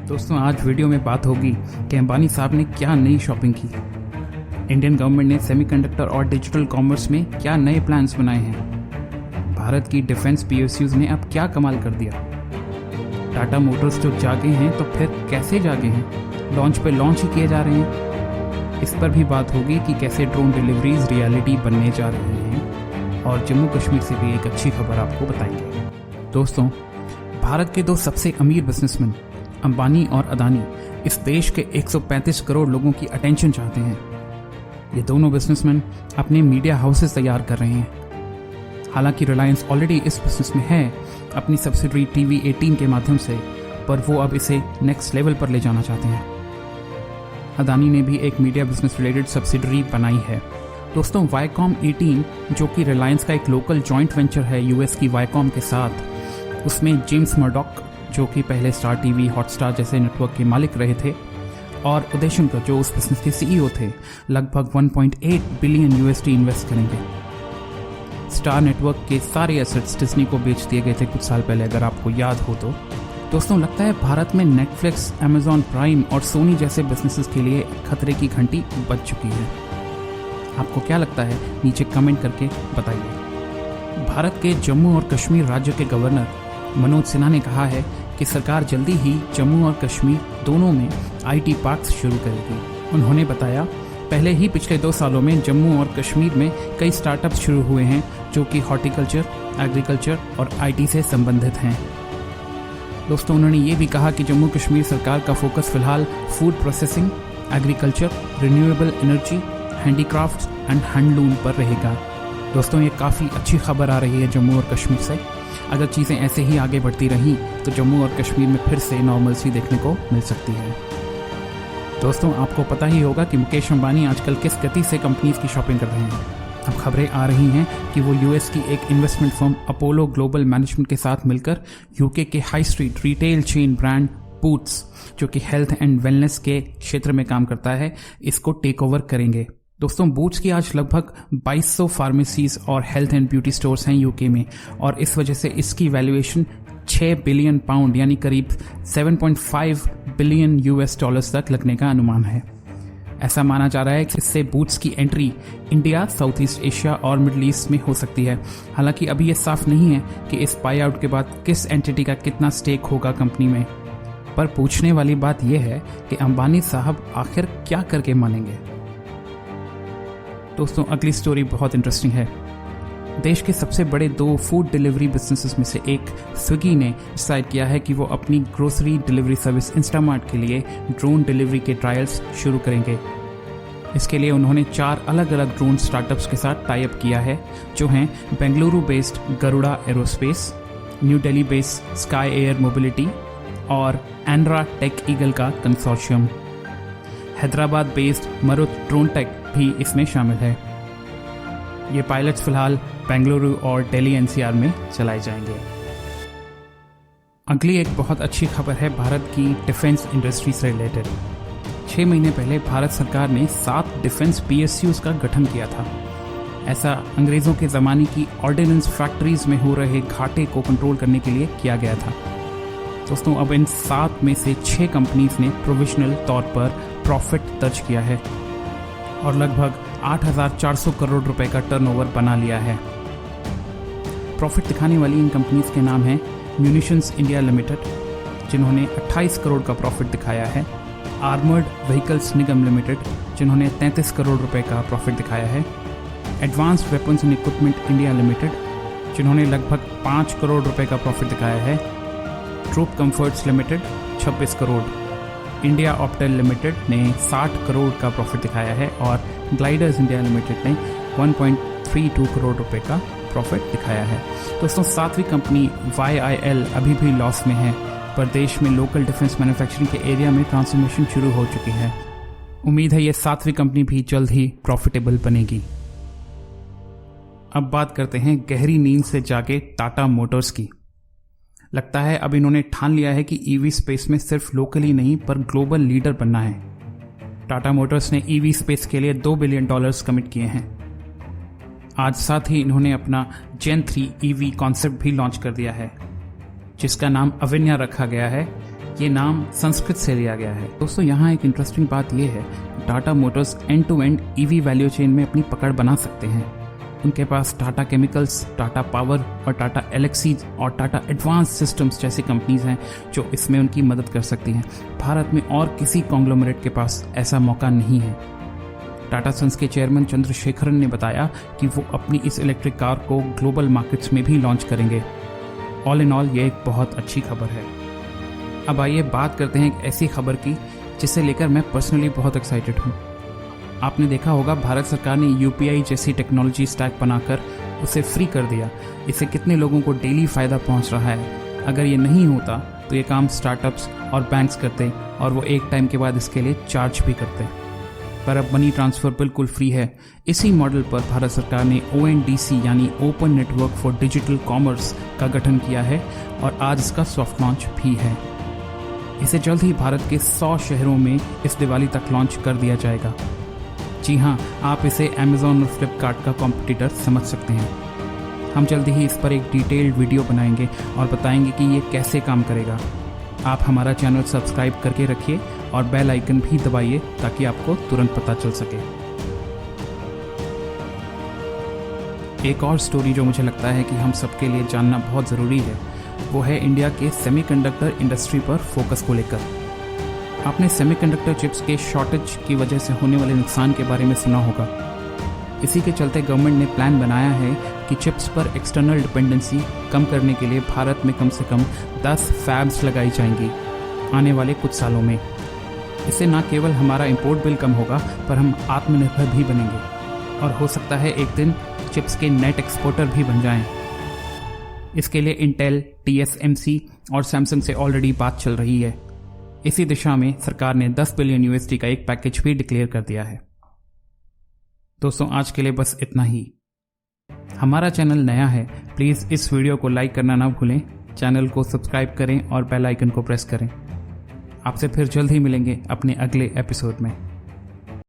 दोस्तों आज वीडियो में बात होगी कि अंबानी साहब ने क्या नई शॉपिंग की, इंडियन गवर्नमेंट ने सेमीकंडक्टर और डिजिटल कॉमर्स में क्या नए प्लान्स बनाए हैं, भारत की डिफेंस पीएसयूज ने अब क्या कमाल कर दिया, टाटा मोटर्स जो जागे हैं तो फिर कैसे जागे हैं, लॉन्च पे लॉन्च ही किए जा रहे हैं। इस पर भी बात होगी कि कैसे ड्रोन डिलीवरीज रियलिटी बनने जा रही हैं और जम्मू कश्मीर से भी एक अच्छी खबर आपको बताएंगे। दोस्तों, भारत के दो सबसे अमीर बिजनेसमैन अंबानी और अदानी इस देश के 135 करोड़ लोगों की अटेंशन चाहते हैं। ये दोनों बिजनेसमैन अपने मीडिया हाउसेस तैयार कर रहे हैं। हालांकि रिलायंस ऑलरेडी इस बिजनेस में है अपनी सब्सिडरी टीवी 18 के माध्यम से, पर वो अब इसे नेक्स्ट लेवल पर ले जाना चाहते हैं। अदानी ने भी एक मीडिया बिजनेस रिलेटेड सब्सिडरी बनाई है। दोस्तों, वाईकॉम 18 जो कि रिलायंस का एक लोकल जॉइंट वेंचर है यूएस की वाईकॉम के साथ, उसमें जेम्स मर्डॉक जो कि पहले स्टार टीवी, हॉटस्टार जैसे नेटवर्क के मालिक रहे थे, और उदय शंकर जो उस बिजनेस के सीईओ थे, लगभग 1.8 बिलियन यूएसडी इन्वेस्ट करेंगे। स्टार नेटवर्क के सारे एसेट्स डिज्नी को बेच दिए गए थे कुछ साल पहले, अगर आपको याद हो तो। दोस्तों, लगता है भारत में नेटफ्लिक्स, अमेजॉन प्राइम और सोनी जैसे बिजनेसेस के लिए खतरे की घंटी बज चुकी है। आपको क्या लगता है, नीचे कमेंट करके बताइए। भारत के जम्मू और कश्मीर राज्य के गवर्नर मनोज सिन्हा ने कहा है कि सरकार जल्दी ही जम्मू और कश्मीर दोनों में आईटी पार्क्स शुरू करेगी। उन्होंने बताया, पहले ही पिछले 2 सालों में जम्मू और कश्मीर में कई स्टार्टअप्स शुरू हुए हैं जो कि हॉर्टिकल्चर, एग्रीकल्चर और आईटी से संबंधित हैं। दोस्तों, उन्होंने ये भी कहा कि जम्मू कश्मीर सरकार का फोकस फिलहाल food processing, agriculture, renewable energy, handicrafts and handloom पर रहेगा। दोस्तों, ये काफ़ी अच्छी खबर आ रही है जम्मू और कश्मीर से। अगर चीज़ें ऐसे ही आगे बढ़ती रहीं तो जम्मू और कश्मीर में फिर से नॉर्मलसी देखने को मिल सकती है। दोस्तों, आपको पता ही होगा कि मुकेश अंबानी आजकल किस गति से कंपनीज की शॉपिंग कर रहे हैं। अब खबरें आ रही हैं कि वो यूएस की एक investment firm Apollo global management के साथ मिलकर यूके के high street retail chain brand boots, जो कि हेल्थ एंड वेलनेस के क्षेत्र में काम करता है, इसको टेक ओवर करेंगे। दोस्तों, बूट्स की आज लगभग 2200 फार्मेसीज और हेल्थ एंड ब्यूटी स्टोर्स हैं यूके में, और इस वजह से इसकी वैल्यूएशन 6 बिलियन पाउंड यानी करीब 7.5 बिलियन यूएस डॉलर्स तक लगने का अनुमान है। ऐसा माना जा रहा है कि इससे बूट्स की entry India, south east Asia और मिडल ईस्ट में हो सकती है। हालांकि अभी ये साफ नहीं है कि इस बाई आउट के बाद किस एंटिटी का कितना स्टेक होगा कंपनी में, पर पूछने वाली बात यह है कि अंबानी साहब आखिर क्या करके मानेंगे। दोस्तों, अगली स्टोरी बहुत इंटरेस्टिंग है। देश के सबसे बड़े 2 फूड डिलीवरी बिजनेसेस में से एक स्विगी ने डिसाइड किया है कि वो अपनी ग्रोसरी डिलीवरी सर्विस इंस्टामार्ट के लिए ड्रोन डिलीवरी के ट्रायल्स शुरू करेंगे। इसके लिए उन्होंने 4 अलग अलग ड्रोन स्टार्टअप्स के साथ टाई अप किया है, जो हैं Bengaluru based Garuda aerospace, new Delhi based sky air mobility और एंड्रा टेक ईगल का consortium. Hyderabad based Marut drone tech भी इसमें शामिल है। ये पायलट्स फिलहाल बेंगलुरु और दिल्ली एनसीआर में चलाए जाएंगे। अगली एक बहुत अच्छी खबर है भारत की डिफेंस इंडस्ट्री से रिलेटेड। 6 महीने पहले भारत सरकार ने 7 डिफेंस पीएसयूज का गठन किया था। ऐसा अंग्रेजों के ज़माने की ऑर्डिनेंस फैक्ट्रीज में हो रहे घाटे को कंट्रोल करने के लिए किया गया था। दोस्तों, अब इन 7 में से 6 कंपनीज ने प्रोविजनल तौर पर प्रॉफिट दर्ज किया है और लगभग 8,400 करोड़ रुपए का टर्नओवर बना लिया है। प्रॉफिट दिखाने वाली इन कंपनीज के नाम हैं म्यूनिशंस इंडिया लिमिटेड, जिन्होंने 28 करोड़ का प्रॉफिट दिखाया है, आर्मर्ड व्हीकल्स निगम लिमिटेड, जिन्होंने 33 करोड़ रुपए का प्रॉफिट दिखाया है, advanced weapons and equipment India limited, जिन्होंने लगभग 5 करोड़ रुपए का प्रॉफिट दिखाया है, troop comforts limited 26 crore, India Optel limited ने 60 करोड़ का प्रॉफिट दिखाया है और ग्लाइडर्स इंडिया लिमिटेड ने 1.32 करोड़ रुपए का प्रॉफिट दिखाया है। दोस्तों, 7वीं कंपनी YIL अभी भी लॉस में है, पर देश में लोकल डिफेंस मैन्युफैक्चरिंग के एरिया में ट्रांसफॉर्मेशन शुरू हो चुकी है। उम्मीद है ये 7वीं कंपनी भी जल्द ही प्रॉफिटेबल बनेगी। अब बात करते हैं गहरी नींद से जागे टाटा मोटर्स की। लगता है अब इन्होंने ठान लिया है कि ईवी स्पेस में सिर्फ लोकली नहीं पर ग्लोबल लीडर बनना है। टाटा मोटर्स ने ईवी स्पेस के लिए $2 बिलियन कमिट किए हैं। आज साथ ही इन्होंने अपना जेन 3 ईवी कॉन्सेप्ट भी लॉन्च कर दिया है, जिसका नाम अविन्या रखा गया है। ये नाम संस्कृत से लिया गया है। दोस्तों यहाँ एक इंटरेस्टिंग बात यह है कि Tata motors end to end EV value chain में अपनी पकड़ बना सकते हैं। उनके पास टाटा केमिकल्स, टाटा पावर और टाटा एलेक्सीज और टाटा एडवांस सिस्टम्स जैसी कंपनीज हैं जो इसमें उनकी मदद कर सकती हैं। भारत में और किसी कॉन्ग्लोमरेट के पास ऐसा मौका नहीं है। टाटा सन्स के चेयरमैन चंद्रशेखरन ने बताया कि वो अपनी इस इलेक्ट्रिक कार को ग्लोबल मार्केट्स में भी लॉन्च करेंगे। ऑल इन ऑल ये एक बहुत अच्छी खबर है। अब आइए बात करते हैं एक ऐसी खबर की जिसे लेकर मैं पर्सनली बहुत एक्साइटेड हूँ। आपने देखा होगा भारत सरकार ने यूपीआई जैसी टेक्नोलॉजी स्टैक बनाकर उसे फ्री कर दिया। इससे कितने लोगों को डेली फ़ायदा पहुंच रहा है। अगर ये नहीं होता तो ये काम स्टार्टअप्स और बैंक्स करते और वो एक टाइम के बाद इसके लिए चार्ज भी करते। पर अब मनी ट्रांसफ़र बिल्कुल फ्री है। इसी मॉडल पर भारत सरकार ने ONDC यानी open network for digital commerce का गठन किया है और आज इसका सॉफ्ट लॉन्च भी है। इसे जल्द ही भारत के 100 शहरों में इस दिवाली तक लॉन्च कर दिया जाएगा। जी हाँ, आप इसे अमेज़ॉन और फ्लिपकार्ट का कॉम्पिटिटर समझ सकते हैं। हम जल्दी ही इस पर एक डिटेल्ड वीडियो बनाएंगे और बताएंगे कि ये कैसे काम करेगा। आप हमारा चैनल सब्सक्राइब करके रखिए और बेल आइकन भी दबाइए ताकि आपको तुरंत पता चल सके। एक और स्टोरी जो मुझे लगता है कि हम सबके लिए जानना बहुत ज़रूरी है वो है इंडिया के सेमीकंडक्टर इंडस्ट्री पर फोकस को लेकर। आपने सेमीकंडक्टर चिप्स के शॉर्टेज की वजह से होने वाले नुकसान के बारे में सुना होगा। इसी के चलते गवर्नमेंट ने प्लान बनाया है कि चिप्स पर एक्सटर्नल डिपेंडेंसी कम करने के लिए भारत में कम से कम 10 फैब्स लगाई जाएंगी आने वाले कुछ सालों में। इससे न केवल हमारा इंपोर्ट बिल कम होगा पर हम आत्मनिर्भर भी बनेंगे और हो सकता है एक दिन चिप्स के नेट एक्सपोर्टर भी बन जाएं। इसके लिए इंटेल, TSMC और सैमसंग से ऑलरेडी बात चल रही है। इसी दिशा में सरकार ने 10 बिलियन USD का एक पैकेज भी डिक्लेयर कर दिया है। दोस्तों आज के लिए बस इतना ही। हमारा चैनल नया है, प्लीज़ इस वीडियो को लाइक करना ना भूलें, चैनल को सब्सक्राइब करें और बेल आइकन को प्रेस करें। आपसे फिर जल्द ही मिलेंगे अपने अगले एपिसोड में।